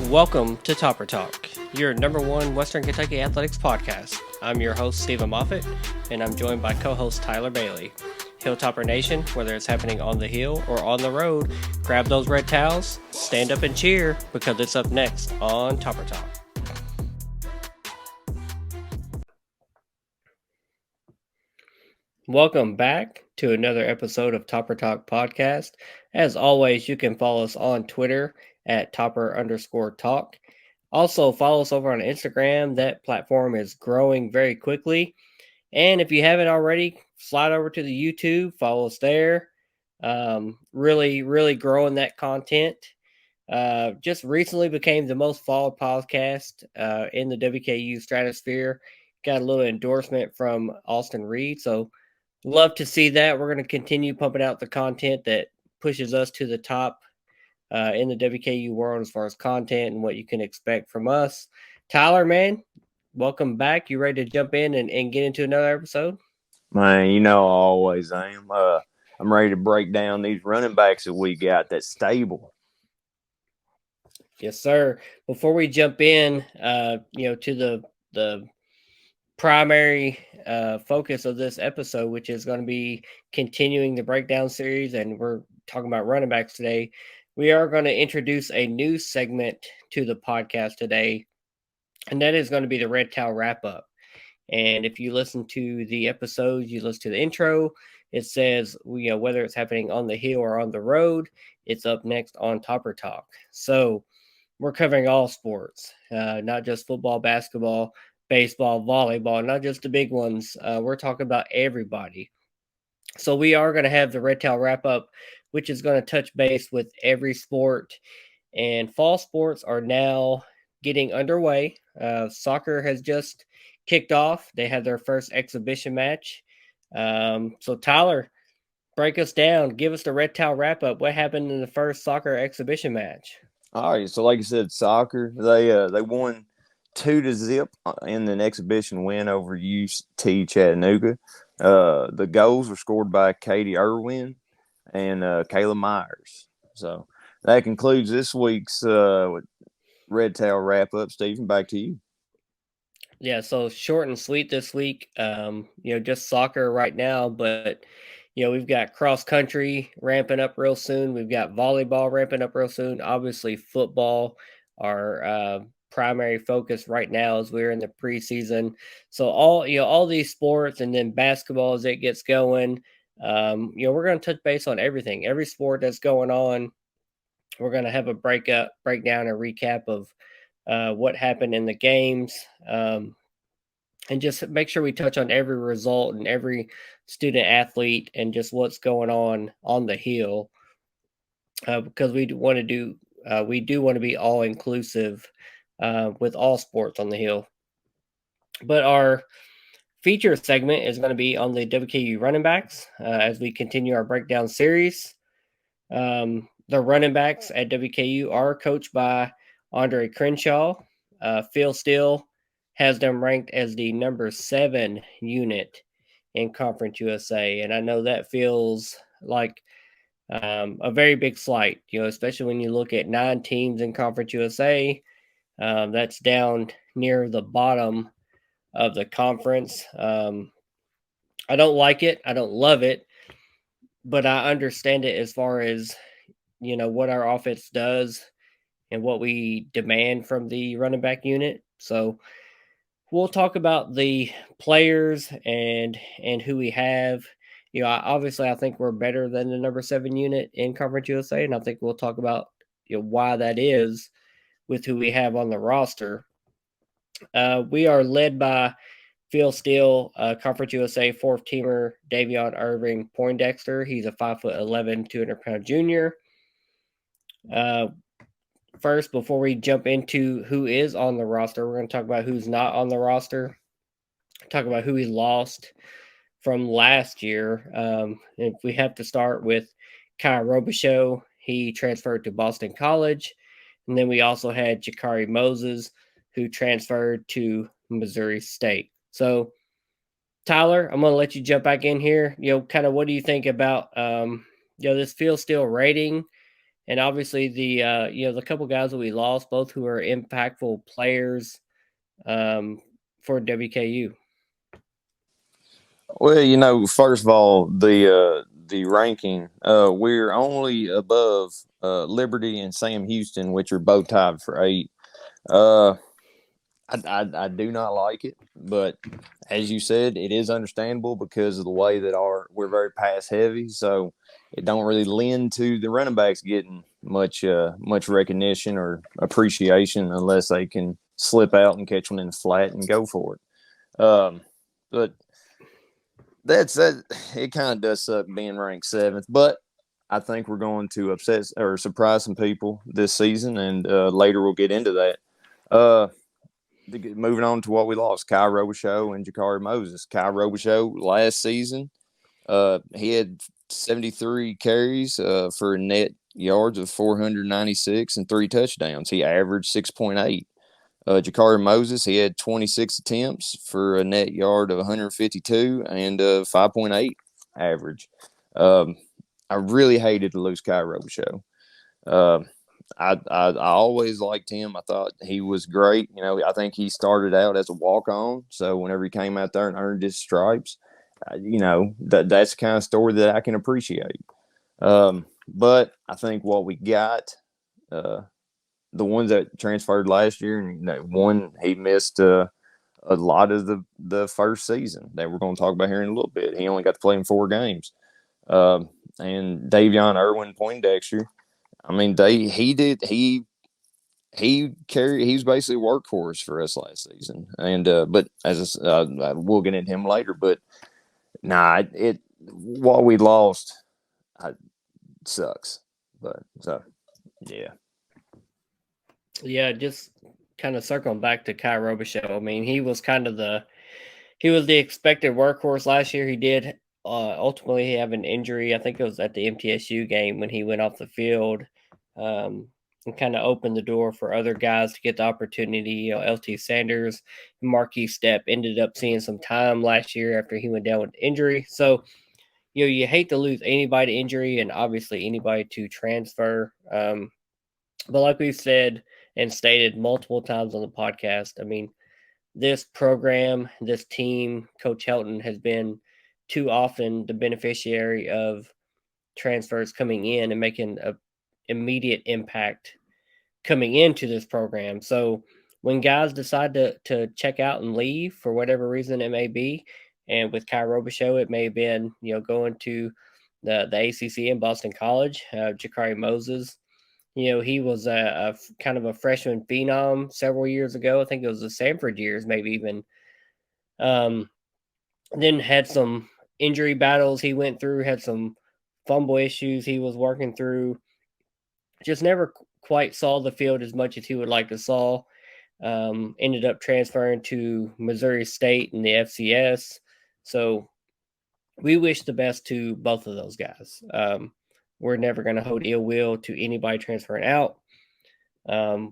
Welcome to Topper Talk, your number one Western Kentucky athletics podcast. I'm your host, Stephen Moffitt, and I'm joined by co-host Tyler Bailey. Hilltopper Nation, whether it's happening on the hill or on the road, grab those red towels, stand up and cheer, because it's up next on Topper Talk. Welcome back to another episode of Topper Talk Podcast. As always, you can follow us on Twitter at Topper_Talk. Also, follow us over on Instagram. That platform is growing very quickly. And if you haven't already, slide over to the YouTube, follow us there. Really growing that content. Just recently became the most followed podcast in the WKU stratosphere. Got a little endorsement from Austin Reed. So, love to see that. We're going to continue pumping out the content that pushes us to the top in the WKU world as far as content and what you can expect from us. Tyler, man, welcome back. You ready to jump in and get into another episode? Man, you know I always am. I'm ready to break down these running backs that we got that's stable. Yes, sir. Before we jump in, to the primary focus of this episode, which is going to be continuing the breakdown series, and we're talking about running backs today. We are going to introduce a new segment to the podcast today, and that is going to be the Red Towel Wrap Up. And if you listen to the episodes, you listen to the intro, it says, whether it's happening on the hill or on the road, it's up next on Topper Talk. So we're covering all sports, not just football, basketball, baseball, volleyball, not just the big ones. We're talking about everybody. So we are going to have the Red Tail Wrap Up, which is going to touch base with every sport. And fall sports are now getting underway. Soccer has just kicked off. They had their first exhibition match. So Tyler, break us down. Give us the Red Towel Wrap Up. What happened in the first soccer exhibition match? All right, so like I said, soccer they won 2-0 in an exhibition win over UT Chattanooga. The goals were scored by Katie Irwin and Kayla Myers. So that concludes this week's Red Tail wrap up. Stephen, back to you. Yeah, so short and sweet this week. Just soccer right now, but we've got cross country ramping up real soon. We've got volleyball ramping up real soon. Obviously, football, our primary focus right now as we're in the preseason. So all these sports, and then basketball as it gets going. We're going to touch base on everything, every sport that's going on. We're going to have a breakdown, and recap of what happened in the games, and just make sure we touch on every result and every student athlete and just what's going on the hill, because we do want to be all inclusive with all sports on the hill. But our feature segment is going to be on the WKU running backs as we continue our breakdown series. The running backs at WKU are coached by Andre Crenshaw. Phil Steele has them ranked as the number 7 unit in Conference USA, and I know that feels like a very big slight, especially when you look at 9 teams in Conference USA. That's down near the bottom of the conference. I don't like it. I don't love it, but I understand it as far as what our offense does and what we demand from the running back unit. So we'll talk about the players and who we have. Obviously, I think we're better than the number 7 unit in Conference USA, and I think we'll talk about why that is with who we have on the roster. We are led by Phil Steele, Conference USA 4th teamer Davion Irving Poindexter. He's a 5'11", 200-pound junior. First, before we jump into who is on the roster, we're going to talk about who's not on the roster. Talk about who we lost from last year. If we have to start with Kyle Robichaux, he transferred to Boston College. And then we also had Jakari Moses, who transferred to Missouri State. So, Tyler, I'm going to let you jump back in here. Kind of what do you think about, this Phil Steele rating? and obviously the couple guys that we lost, both who are impactful players um, for WKU. Well, first of all, the ranking, we're only above Liberty and Sam Houston, which are both tied for 8. Uh, I do not like it, but as you said, it is understandable because of the way that we're very pass heavy, so it don't really lend to the running backs getting much recognition or appreciation unless they can slip out and catch one in the flat and go for it. But that's that. It kind of does suck being ranked 7th, but I think we're going to upset or surprise some people this season, and later we'll get into that. Uh, Moving on to what we lost, Kyle Robichaux and Jakari Moses. Kyle Robichaux last season, he had 73 carries for net yards of 496 and 3 touchdowns. He averaged 6.8. Jakari Moses, he had 26 attempts for a net yard of 152 and 5.8 average. Um, I really hated to lose Kyle Robichaux. Uh, I always liked him. I thought he was great. I think he started out as a walk on. So whenever he came out there and earned his stripes, that's the kind of story that I can appreciate. But I think what we got, the ones that transferred last year, and one he missed a lot of the first season that we're going to talk about here in a little bit. He only got to play in 4 games. And Davion Irwin Poindexter, I mean, he was basically a workhorse for us last season, and but as we'll get into him later. But nah, it what we lost sucks. But so yeah. Yeah, just kind of circling back to Kyle Robichaux. I mean, he was the expected workhorse last year. He did ultimately have an injury. I think it was at the MTSU game when he went off the field, um, and kind of opened the door for other guys to get the opportunity. LT Sanders, Marquis Step ended up seeing some time last year after he went down with injury. So you hate to lose anybody to injury, and obviously anybody to transfer. But like we've said and stated multiple times on the podcast, I mean, this program, this team, Coach Helton has been too often the beneficiary of transfers coming in and making a immediate impact coming into this program. So when guys decide to check out and leave for whatever reason it may be, and with Kyle Robichaux, it may have been going to the ACC in Boston College. Jakari Moses, he was a kind of a freshman phenom several years ago. I think it was the Sanford years, maybe even. Um, then had some injury battles he went through, had some fumble issues he was working through. Just never quite saw the field as much as he would like to saw. Ended up transferring to Missouri State in the FCS. So we wish the best to both of those guys. We're never going to hold ill will to anybody transferring out.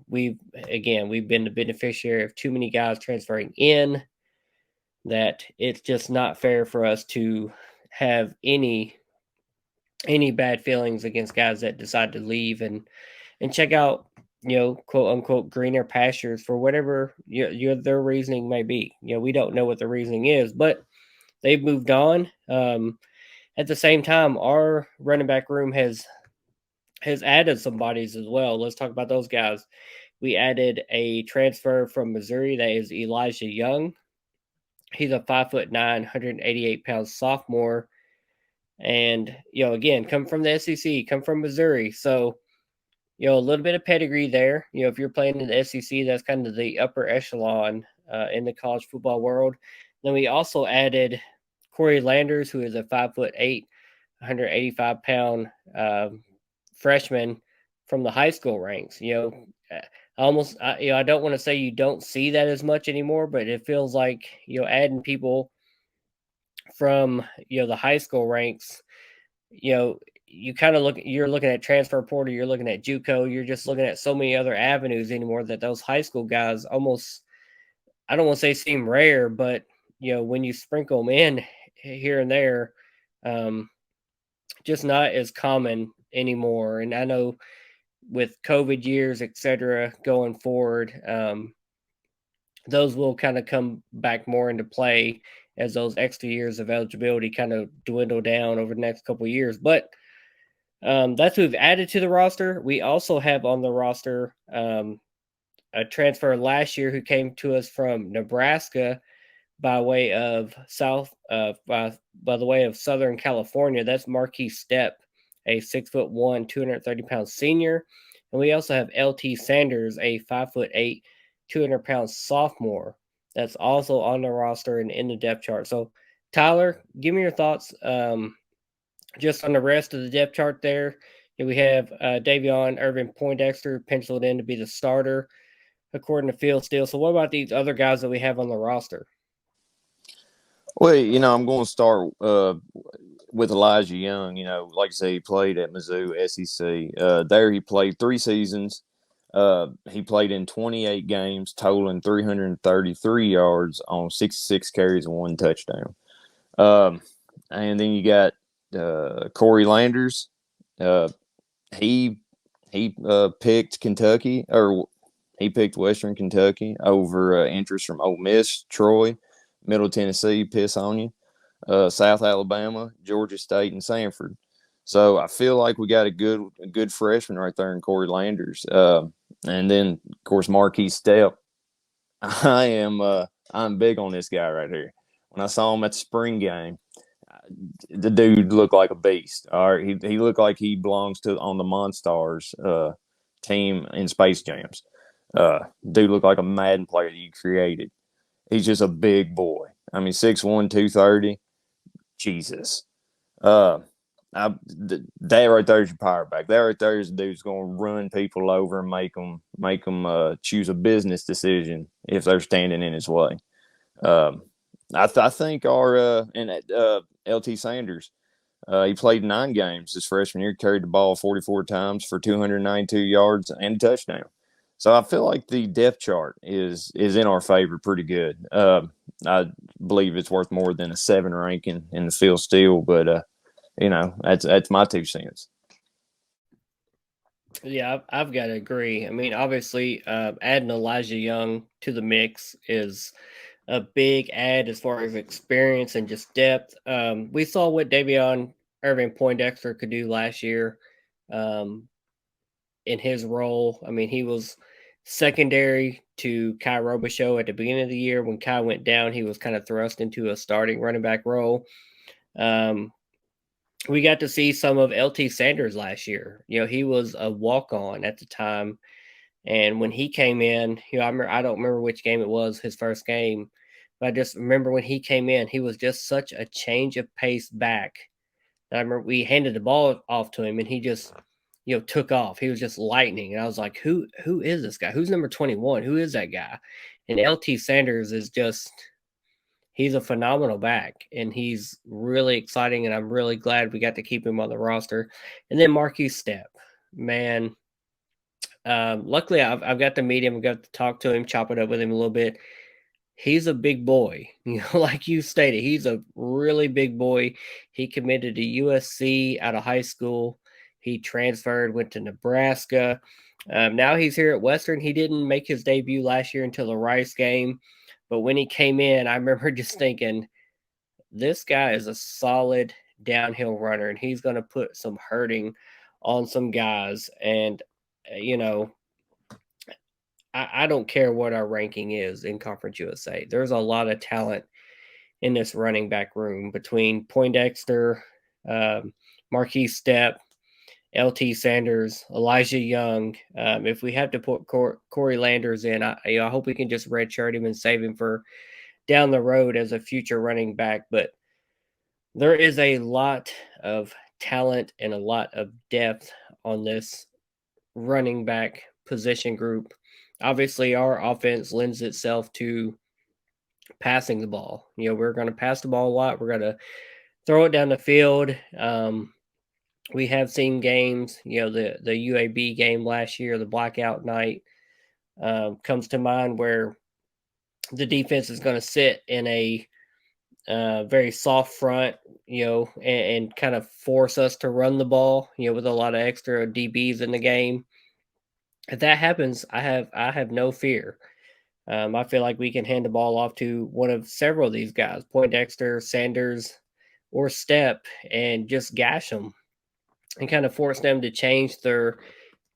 We've been the beneficiary of too many guys transferring in, that it's just not fair for us to have any bad feelings against guys that decide to leave and check out quote unquote greener pastures for whatever their reasoning may be. We don't know what the reasoning is, but they've moved on. At the same time, our running back room has added some bodies as well. Let's talk about those guys. We added a transfer from Missouri that is Elijah Young. He's a 5'9", 188-pound sophomore, and again, come from the SEC, come from Missouri, so a little bit of pedigree there. If you're playing in the SEC, that's kind of the upper echelon in the college football world. Then we also added Corey Landers, who is a 5'8", 185-pound freshman from the high school ranks. I don't want to say you don't see that as much anymore, but it feels like adding people from the high school ranks. You kind of you're looking at transfer portal, you're looking at JUCO, you're just looking at so many other avenues anymore that those high school guys almost, I don't want to say seem rare, but when you sprinkle them in here and there, just not as common anymore. And I know with COVID years, etc., going forward, those will kind of come back more into play as those extra years of eligibility kind of dwindle down over the next couple of years. But that's who we've added to the roster. We also have on the roster a transfer last year who came to us from Nebraska by way of by the way of Southern California. That's Marquis Stepp, a 6'1", 230-pound senior, and we also have LT Sanders, a 5'8", 200-pound sophomore. That's also on the roster and in the depth chart. So, Tyler, give me your thoughts just on the rest of the depth chart there. We have Davion Irvin Poindexter penciled in to be the starter, according to Phil Steele. So, what about these other guys that we have on the roster? Well, I'm going to start with Elijah Young. Like I say, he played at Mizzou, SEC. There he played 3 seasons. He played in 28 games, totaling 333 yards on 66 carries and 1 touchdown. And then you got Corey Landers. He picked Kentucky, or he picked Western Kentucky over interest from Ole Miss, Troy, Middle Tennessee, piss on you, South Alabama, Georgia State, and Sanford. So I feel like we got a good freshman right there in Corey Landers. And then, of course, Marquis Stepp. I'm big on this guy right here. When I saw him at the spring game, the dude looked like a beast. All right, he looked like he belongs to on the Monstars team in Space Jams. Dude looked like a Madden player that you created. He's just a big boy. I mean, 6'1", 230. Jesus. Uh, that right there is your power back. That right there is the dude's going to run people over and make them choose a business decision if they're standing in his way. Um, I think our LT Sanders, he played 9 games his freshman year, carried the ball 44 times for 292 yards and a touchdown. So I feel like the depth chart is in our favor pretty good. I believe it's worth more than a 7 ranking in the Phil Steele, but that's my 2 cents. Yeah, I've got to agree. I mean, obviously, adding Elijah Young to the mix is a big add as far as experience and just depth. We saw what Davion Irving Poindexter could do last year um, in his role. I mean, he was secondary to Kai Robichaux at the beginning of the year. When Kai went down, he was kind of thrust into a starting running back role. Um, we got to see some of LT Sanders last year. He was a walk on at the time. And when he came in, I don't remember which game it was, his first game, but I just remember when he came in, he was just such a change of pace back. And I remember we handed the ball off to him and he just, took off. He was just lightning. And I was like, who is this guy? Who's number 21? Who is that guy? And LT Sanders is just, he's a phenomenal back and he's really exciting. And I'm really glad we got to keep him on the roster. And then Marquis Stepp, man. Luckily, I've got to meet him, got to talk to him, chop it up with him a little bit. He's a big boy, like you stated. He's a really big boy. He committed to USC out of high school. He transferred, went to Nebraska. Now he's here at Western. He didn't make his debut last year until the Rice game, but when he came in, I remember just thinking, this guy is a solid downhill runner, and he's going to put some hurting on some guys. And you know, I don't care what our ranking is in Conference USA. There's a lot of talent in this running back room between Poindexter, um, Marquis Stepp, LT Sanders, Elijah Young. If we have to put Corey Landers in, I hope we can just redshirt him and save him for down the road as a future running back. But there is a lot of talent and a lot of depth on this running back position group. Obviously, our offense lends itself to passing the ball. We're going to pass the ball a lot. We're going to throw it down the field. We have seen games, the UAB game last year, the blackout night comes to mind where the defense is going to sit in a very soft front, and kind of force us to run the ball, with a lot of extra DBs in the game. If that happens, I have no fear. I feel like we can hand the ball off to one of several of these guys, Poindexter, Sanders, or Step, and just gash them and kind of force them to change their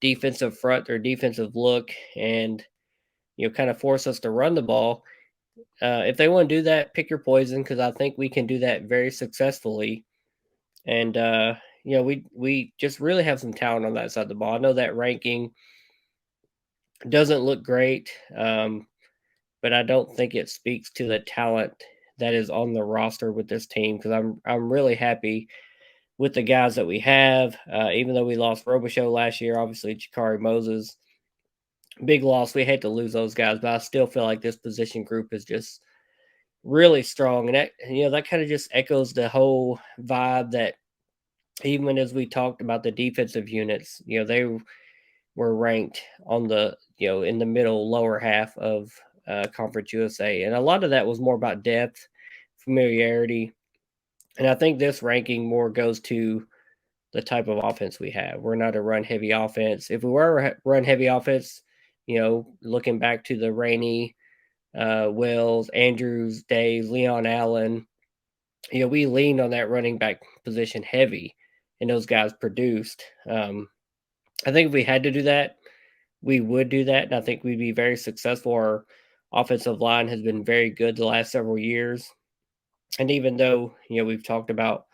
defensive front, their defensive look, and kind of force us to run the ball. If they want to do that, pick your poison because I think we can do that very successfully. And we just really have some talent on that side of the ball. I know that ranking doesn't look great, but I don't think it speaks to the talent that is on the roster with this team because I'm really happy with the guys that we have. Even though we lost Robichaux last year, obviously Jakari Moses, big loss. We hate to lose those guys, but I still feel like this position group is just really strong, and that kind of just echoes the whole vibe that even as we talked about the defensive units, they were ranked on the in the middle lower half of Conference USA, and a lot of that was more about depth, familiarity, and I think this ranking more goes to the type of offense we have. We're not a run heavy offense. If we were a run heavy offense, looking back to the Rainey, Wells, Andrews days, Leon Allen, we leaned on that running back position heavy, and those guys produced. I think if we had to do that, we would do that, and I think we'd be very successful. Our offensive line has been very good the last several years, and even though we've talked about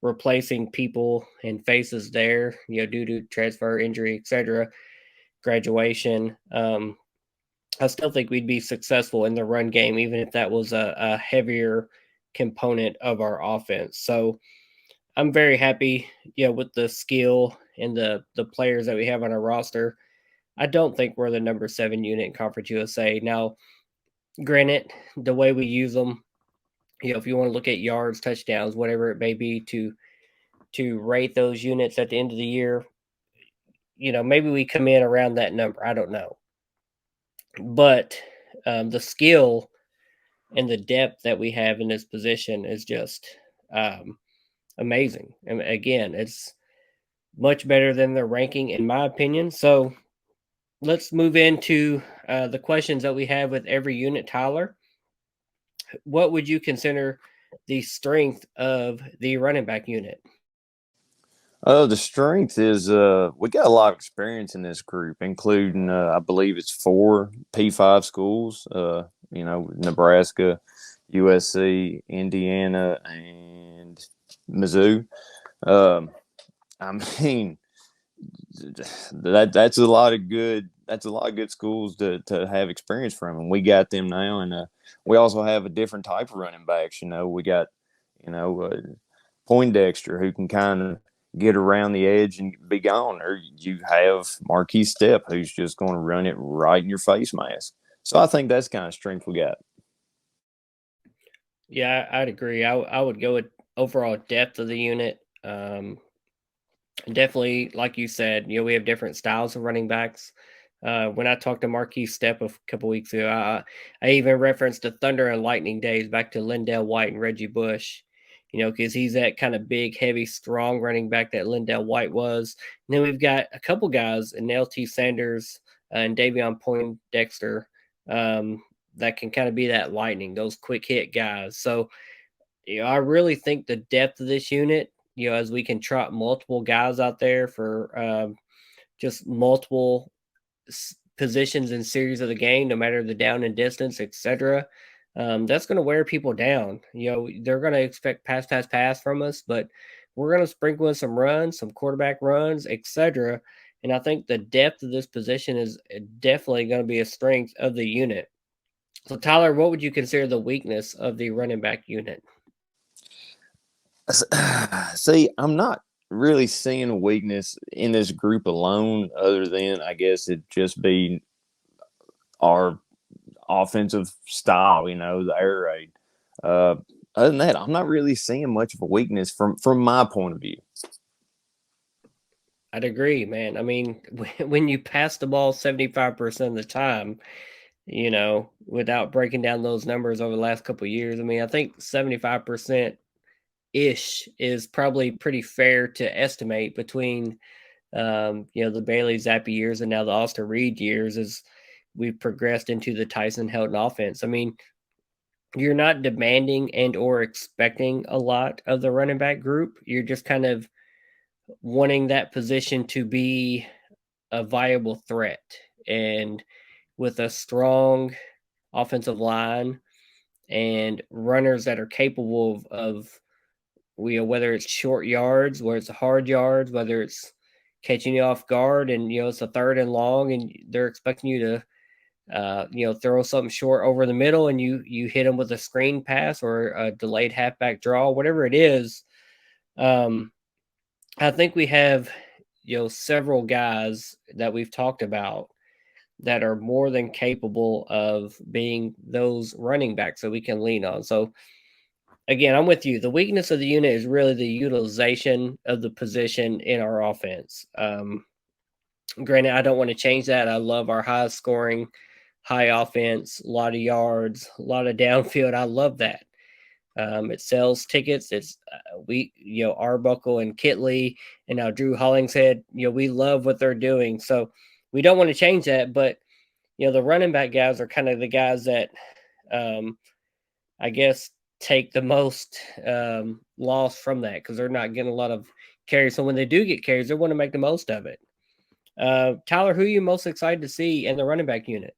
replacing people and faces there, due to transfer, injury, etc., graduation, I still think we'd be successful in the run game, even if that was a heavier component of our offense. So I'm very happy, with the skill and the players that we have on our roster. I don't think we're the number 7 unit in Conference USA. Now, granted, the way we use them, if you want to look at yards, touchdowns, whatever it may be, to rate those units at the end of the year, maybe we come in around that number. I don't know, but the skill and the depth that we have in this position is just um, amazing. And again, it's much better than the ranking, in my opinion. So let's move into the questions that we have with every unit. Tyler, what would you consider the strength of the running back unit? The strength is we got a lot of experience in this group, including I believe it's 4 P5 schools. Nebraska, USC, Indiana, and Mizzou. Um, I mean, that's a lot of good schools to have experience from, and we got them now, and we also have a different type of running backs. We got you know uh, Poindexter who can kind of get around the edge and be gone, or you have Marquise Step who's just going to run it right in your face mask. So I think that's the kind of strength we got. Yeah, I'd agree. I would go with overall depth of the unit. Definitely, like you said, we have different styles of running backs. When I talked to Marquise Step a couple weeks ago, I even referenced the Thunder and Lightning days back to Lindell White and Reggie Bush, because he's that kind of big, heavy, strong running back that Lindell White was. And then we've got a couple guys in LT Sanders and Davion Poindexter that can kind of be that lightning, those quick hit guys. So, I really think the depth of this unit, as we can trot multiple guys out there for just multiple positions and series of the game, no matter the down and distance, etc. That's going to wear people down. They're going to expect pass, pass, pass from us, but we're going to sprinkle in some runs, some quarterback runs, etc. And I think the depth of this position is definitely going to be a strength of the unit. So, Tyler, what would you consider the weakness of the running back unit? See, I'm not really seeing a weakness in this group alone, other than I guess it just be our offensive style, the air raid. Uh, Other than that, I'm not really seeing much of a weakness from my point of view. I'd agree, man. I mean, when you pass the ball 75% of the time, without breaking down those numbers over the last couple of years, I mean, I think 75% ish is probably pretty fair to estimate between The Bailey Zappi years and now the Austin Reed years as we've progressed into the Tyson Helton offense. I mean, you're not demanding and or expecting a lot of the running back group. You're just kind of wanting that position to be a viable threat. And with a strong offensive line and runners that are capable of whether it's short yards, whether it's hard yards, whether it's catching you off guard and it's a third and long and they're expecting you to throw something short over the middle and you hit them with a screen pass or a delayed halfback draw, whatever it is. I think we have several guys that we've talked about that are more than capable of being those running backs that we can lean on. So again, I'm with you. The weakness of the unit is really the utilization of the position in our offense. Granted, I don't want to change that. I love our high scoring, high offense, a lot of yards, a lot of downfield. I love that. It sells tickets. It's Arbuckle and Kitley and now Drew Hollingshead. We love what they're doing. So we don't want to change that. But the running back guys are kind of the guys that, I guess, take the most loss from that because they're not getting a lot of carries. So when they do get carries, they want to make the most of it. Tyler, who are you most excited to see in the running back unit?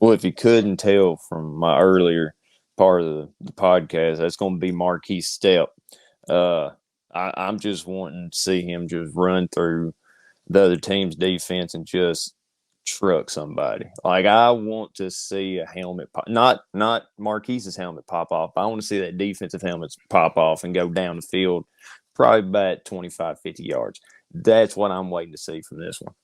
Well, if you couldn't tell from my earlier part of the podcast, that's going to be Marquise Stepp. I'm just wanting to see him just run through the other team's defense and just truck somebody. Like I want to see a helmet pop, not Marquise's helmet pop off. I want to see that defensive helmet pop off and go down the field, probably about 25, 50 yards. That's what I'm waiting to see from this one.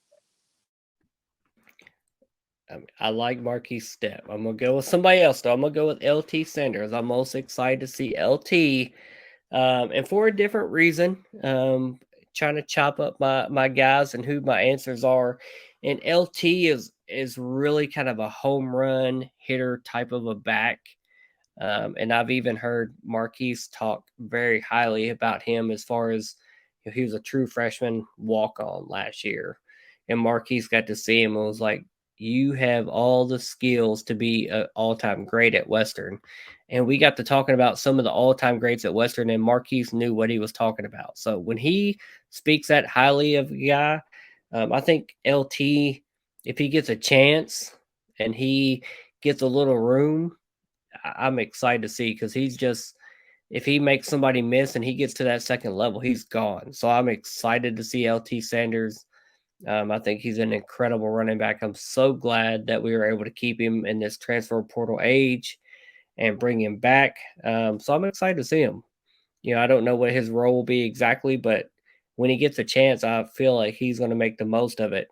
I like Marquise Stepp. I'm gonna go with somebody else though. I'm gonna go with LT Sanders. I'm most excited to see LT, and for a different reason. Trying to chop up my guys and who my answers are. And LT is really kind of a home run hitter type of a back. And I've even heard Marquise talk very highly about him as far as he was a true freshman walk on last year. And Marquise got to see him and was like, you have all the skills to be an all time great at Western. And we got to talking about some of the all time greats at Western, and Marquise knew what he was talking about. So when he speaks that highly of a guy, I think LT, if he gets a chance and he gets a little room, I'm excited to see because he's just if he makes somebody miss and he gets to that second level, he's gone. So I'm excited to see LT Sanders. I think he's an incredible running back. I'm so glad that we were able to keep him in this transfer portal age and bring him back. So I'm excited to see him. I don't know what his role will be exactly, but when he gets a chance, I feel like he's going to make the most of it.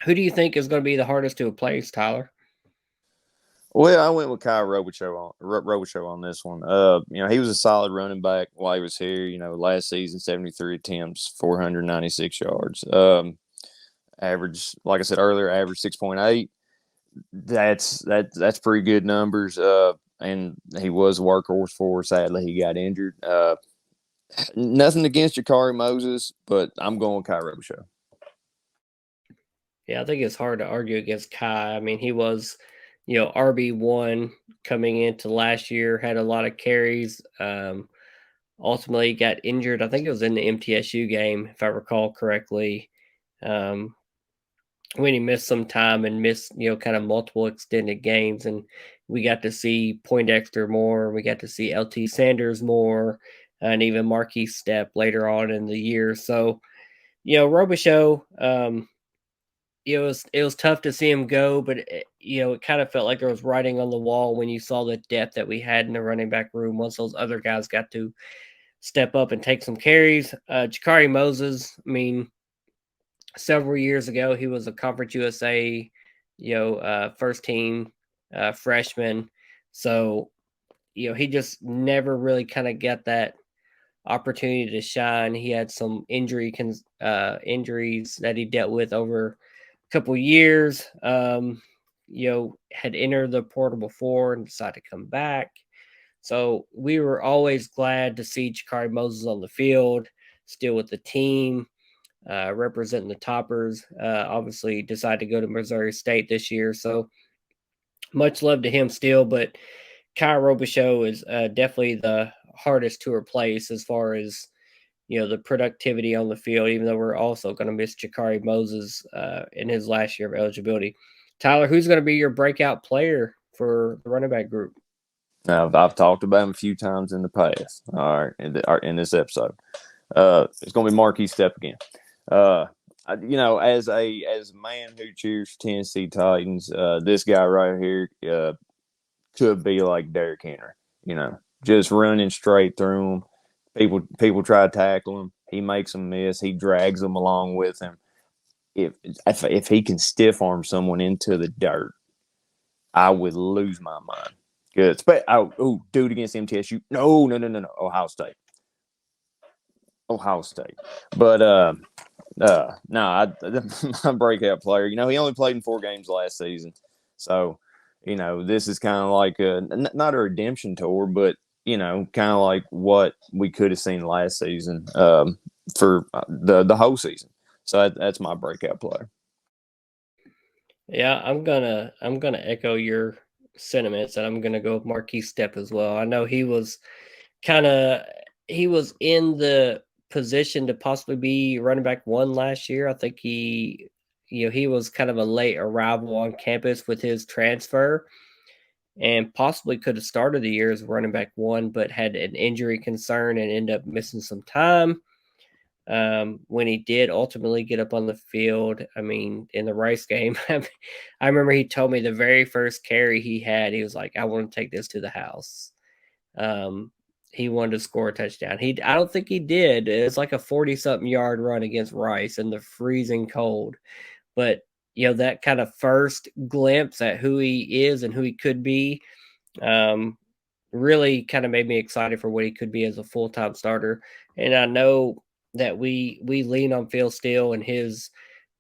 Who do you think is going to be the hardest to replace, Tyler? Well, I went with Kyle Robichaux on this one. He was a solid running back while he was here. Last season, 73 attempts, 496 yards. Average, like I said earlier, average 6.8. That's pretty good numbers. And he was a workhorse for. Sadly, he got injured. Nothing against Jakari Moses, but I'm going with Kyle Robichaux. Yeah, I think it's hard to argue against Kai. I mean, he was, RB1 coming into last year, had a lot of carries. Ultimately got injured. I think it was in the MTSU game, if I recall correctly. When he missed some time and missed, kind of multiple extended games. And we got to see Poindexter more. We got to see LT Sanders more and even Marquise Stepp later on in the year. So, Robichaux, it was tough to see him go, but it kind of felt like there was writing on the wall when you saw the depth that we had in the running back room once those other guys got to step up and take some carries. Jakari Moses, I mean, several years ago he was a Conference USA, first team freshman, so he just never really kind of got that opportunity to shine. He had some injuries that he dealt with over couple years. Had entered the portal before and decided to come back. So we were always glad to see Jakari Moses on the field, still with the team. representing the Toppers. Obviously, decided to go to Missouri State this year, so much love to him still. But Kyle Robichaux is definitely the hardest to replace as far as the productivity on the field. Even though we're also going to miss Jakari Moses in his last year of eligibility. Tyler, who's going to be your breakout player for the running back group? Now, I've talked about him a few times in the past. All right, in this episode, it's going to be Marquis Step again. As a man who cheers Tennessee Titans, this guy right here could be like Derrick Henry. Just running straight through him. People try to tackle him. He makes them miss. He drags them along with him. If he can stiff arm someone into the dirt, I would lose my mind. Good. Dude against MTSU. No. Ohio State. But no, my breakout player. He only played in 4 games last season, so this is kind of like not a redemption tour, but kind of like what we could have seen last season for the whole season. So that's my breakout player. Yeah, I'm gonna echo your sentiments, and I'm gonna go with Marquis Step as well. I know kind of he was in the position to possibly be running back one last year. I think he was kind of a late arrival on campus with his transfer, and possibly could have started the year as running back one, but had an injury concern and ended up missing some time. When he did ultimately get up on the field, I mean, in the Rice game, I remember he told me the very first carry he had, he was like, "I want to take this to the house." Um, he wanted to score a touchdown. I don't think he did. It's like a 40-something yard run against Rice in the freezing cold. But that kind of first glimpse at who he is and who he could be, um, really kind of made me excited for what he could be as a full-time starter. And I know that we lean on Phil Steele and his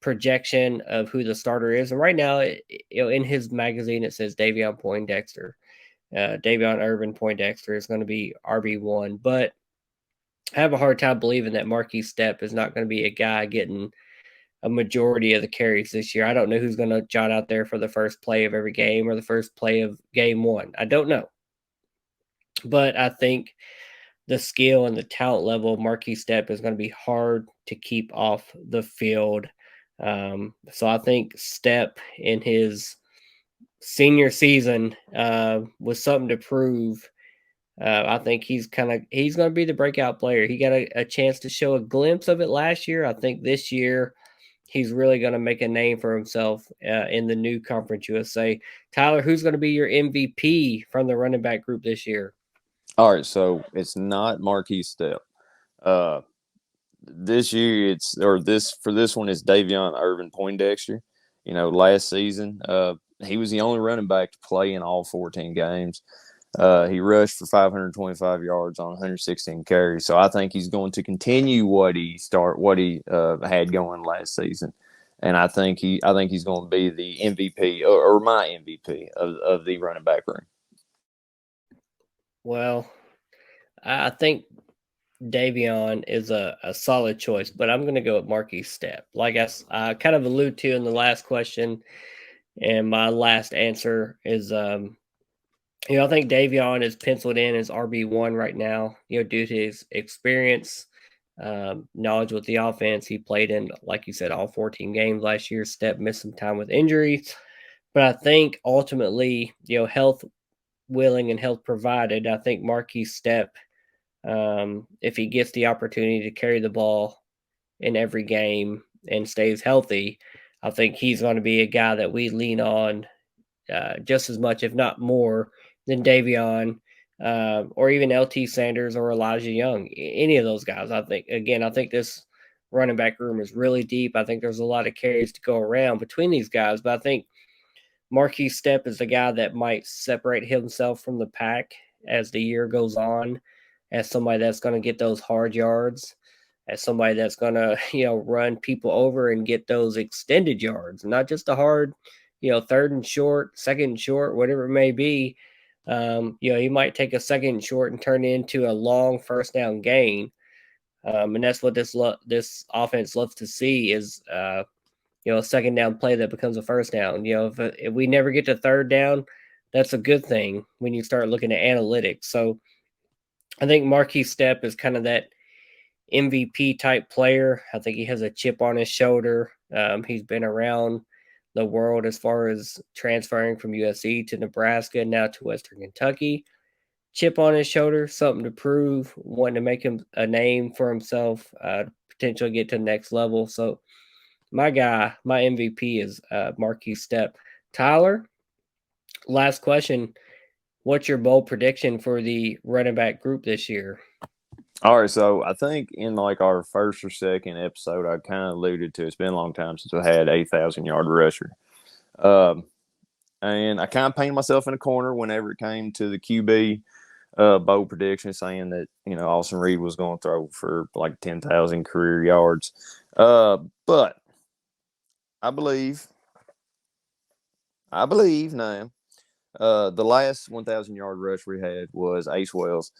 projection of who the starter is. And right now, in his magazine, it says Davion Poindexter. Davion Irvin Poindexter is going to be RB1, but I have a hard time believing that Marquis Step is not going to be a guy getting a majority of the carries this year. I don't know who's going to jot out there for the first play of every game or the first play of game one. I don't know. But I think the skill and the talent level of Marquis Step is going to be hard to keep off the field. So I think Step in his senior season was something to prove. I think he's going to be the breakout player. He got a chance to show a glimpse of it last year. I think this year he's really going to make a name for himself in the new Conference USA. Tyler, who's going to be your MVP from the running back group this year? All right, so it's not Marquis Step. Uh, this year for this one it's Davion Irvin Poindexter. Last season, he was the only running back to play in all 14 games. He rushed for 525 yards on 116 carries. So I think he's going to continue what he had going last season, and I think he's going to be the MVP or my MVP of the running back room. Well, I think Davion is a solid choice, but I'm going to go with Marquis Step. Like I kind of alluded to in the last question, and my last answer is, I think Davion is penciled in as RB1 right now, due to his experience, knowledge with the offense. He played in, like you said, all 14 games last year. Step missed some time with injuries, but I think ultimately, health willing and health provided, I think Marquis Step, if he gets the opportunity to carry the ball in every game and stays healthy, I think he's going to be a guy that we lean on just as much, if not more, than Davion or even LT Sanders or Elijah Young. Any of those guys, I think this running back room is really deep. I think there's a lot of carries to go around between these guys, but I think Marquis Step is the guy that might separate himself from the pack as the year goes on, as somebody that's going to get those hard yards, as somebody that's going to, run people over and get those extended yards, not just the hard, third and short, second and short, whatever it may be. He might take a second and short and turn it into a long first down gain. And that's what this offense loves to see is a second down play that becomes a first down. If we never get to third down, that's a good thing when you start looking at analytics. So I think Marquis Step is kind of that MVP type player. I think he has a chip on his shoulder. He's been around the world as far as transferring from USC to Nebraska, now to Western Kentucky. Chip on his shoulder, something to prove, wanting to make him a name for himself, potentially get to the next level. So my guy, my MVP is Marquis Step. Tyler, last question. What's your bold prediction for the running back group this year? All right, so I think in like our first or second episode, I kind of alluded to it's been a long time since I had 8,000 yard rusher. Um, and I kind of painted myself in a corner whenever it came to the QB bold prediction, saying that Austin Reed was going to throw for like 10,000 career yards. But I believe now. The last 1,000 yard rush we had was Ace Wells,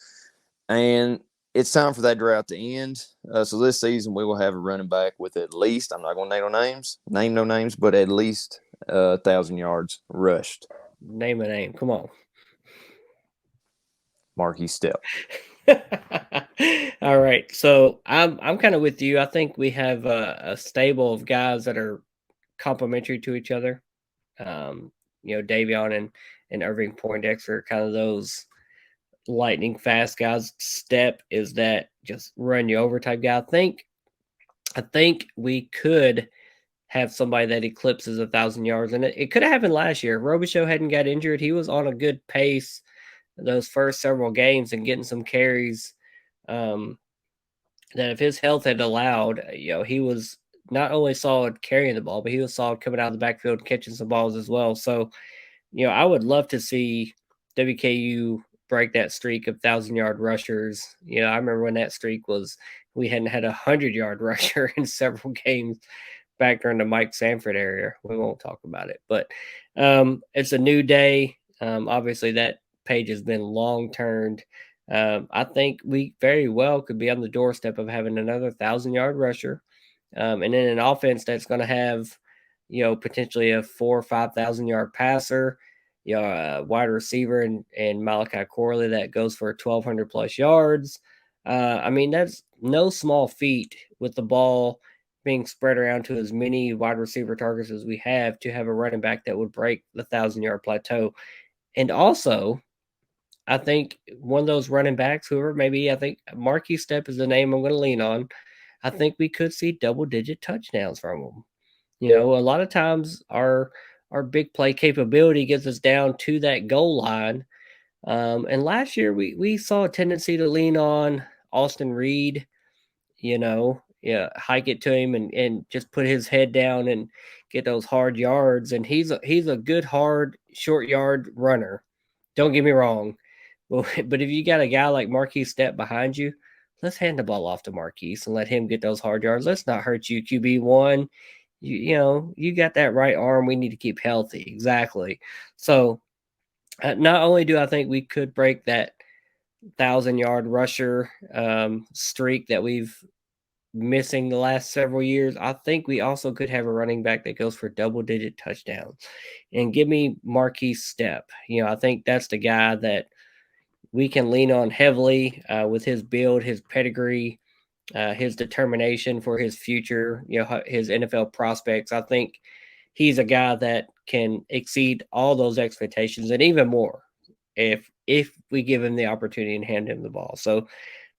and it's time for that drought to end. So this season we will have a running back with at least, I'm not going to name no names, but at least 1,000 yards rushed. Name a name. Come on. Marquis Step. All right. So I'm kind of with you. I think we have a stable of guys that are complementary to each other. Davion and Irving Poindexter are kind of those lightning fast guys. Step is that just run you over type guy. I think we could have somebody that eclipses 1,000 yards, and it could have happened last year. Robichaux hadn't got injured; he was on a good pace those first several games and getting some carries. Um, that if his health had allowed, he was not only solid carrying the ball, but he was solid coming out of the backfield catching some balls as well. So, I would love to see WKU break that streak of 1,000 yard rushers. I remember when that streak was we hadn't had 100 yard rusher in several games back during the Mike Sanford area. We won't talk about it, but it's a new day. Obviously, that page has been long turned. I think we very well could be on the doorstep of having another 1,000 yard rusher, and then an offense that's going to have, potentially a 4 or 5,000 yard passer, a wide receiver and Malachi Corley that goes for 1,200 plus yards. I mean, that's no small feat with the ball being spread around to as many wide receiver targets as we have to have a running back that would break the 1,000 yard plateau. And also, I think one of those running backs, whoever maybe, I think Marquis Step is the name I'm going to lean on. I think we could see double digit touchdowns from him. A lot of times our big play capability gets us down to that goal line. And last year we saw a tendency to lean on Austin Reed, yeah, hike it to him and just put his head down and get those hard yards. And he's a good hard short yard runner. Don't get me wrong. But if you got a guy like Marquise Step behind you, let's hand the ball off to Marquise and let him get those hard yards. Let's not hurt you, QB1. You got that right arm. We need to keep healthy. Exactly. So not only do I think we could break that 1,000 yard rusher streak that we've missing the last several years, I think we also could have a running back that goes for double digit touchdowns. And give me Marquise Step. I think that's the guy that we can lean on heavily with his build, his pedigree, his determination for his future, his NFL prospects. I think he's a guy that can exceed all those expectations and even more if we give him the opportunity and hand him the ball. So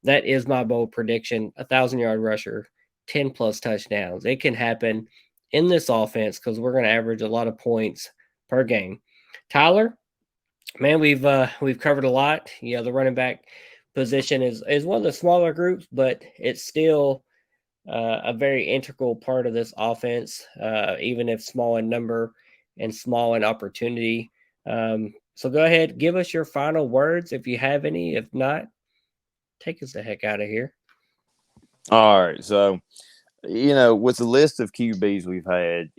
that is my bold prediction: 1,000 yard rusher, 10 plus touchdowns. It can happen in this offense because we're going to average a lot of points per game. Tyler, man, we've covered a lot. The running back position is one of the smaller groups, but it's still a very integral part of this offense, even if small in number and small in opportunity. So go ahead, give us your final words if you have any. If not, take us the heck out of here. All right, so with the list of QBs we've had,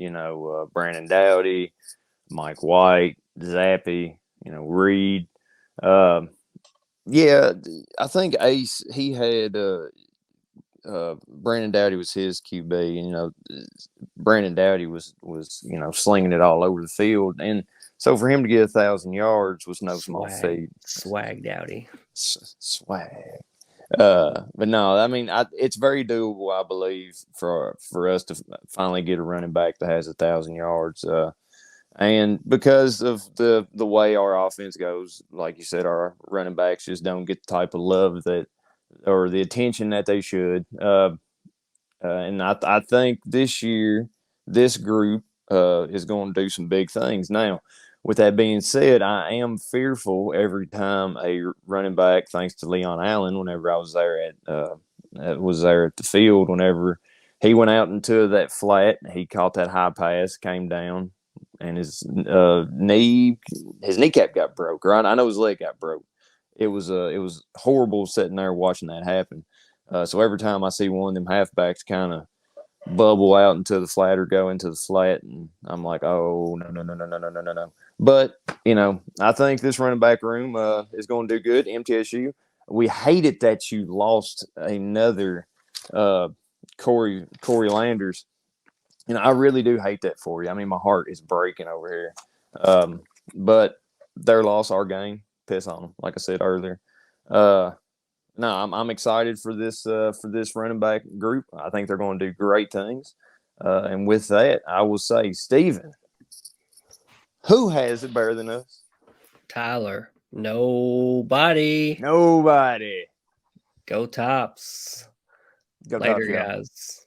Brandon Dowdy, Mike White, Zappy, Reed. Yeah, I think Ace, he had Brandon Dowdy was his QB. And, Brandon Dowdy was slinging it all over the field, and so for him to get 1,000 yards was no small feat. Swag Dowdy. Swag. But no, I mean, it's very doable, I believe, for us to finally get a running back that has 1,000 yards. And because of the way our offense goes, like you said, our running backs just don't get the type of love that or the attention that they should. And I think this year, this group is going to do some big things. Now, with that being said, I am fearful every time a running back, thanks to Leon Allen, whenever I was there at the field, whenever he went out into that flat, he caught that high pass, came down, and his kneecap got broke. Right, I know his leg got broke. It was horrible sitting there watching that happen. So every time I see one of them halfbacks kind of bubble out into the flat or go into the flat, and I'm like, oh no no no no no no no no no. But I think this running back room is going to do good. MTSU. We hate it that you lost another Corey Landers. I really do hate that for you. I mean, my heart is breaking over here. But their loss, our gain. Piss on them, like I said earlier. No, I'm excited for this running back group. I think they're going to do great things. And with that, I will say, Steven, who has it better than us? Tyler. Nobody. Nobody. Go Tops. Go Later, Tops, y'all. guys.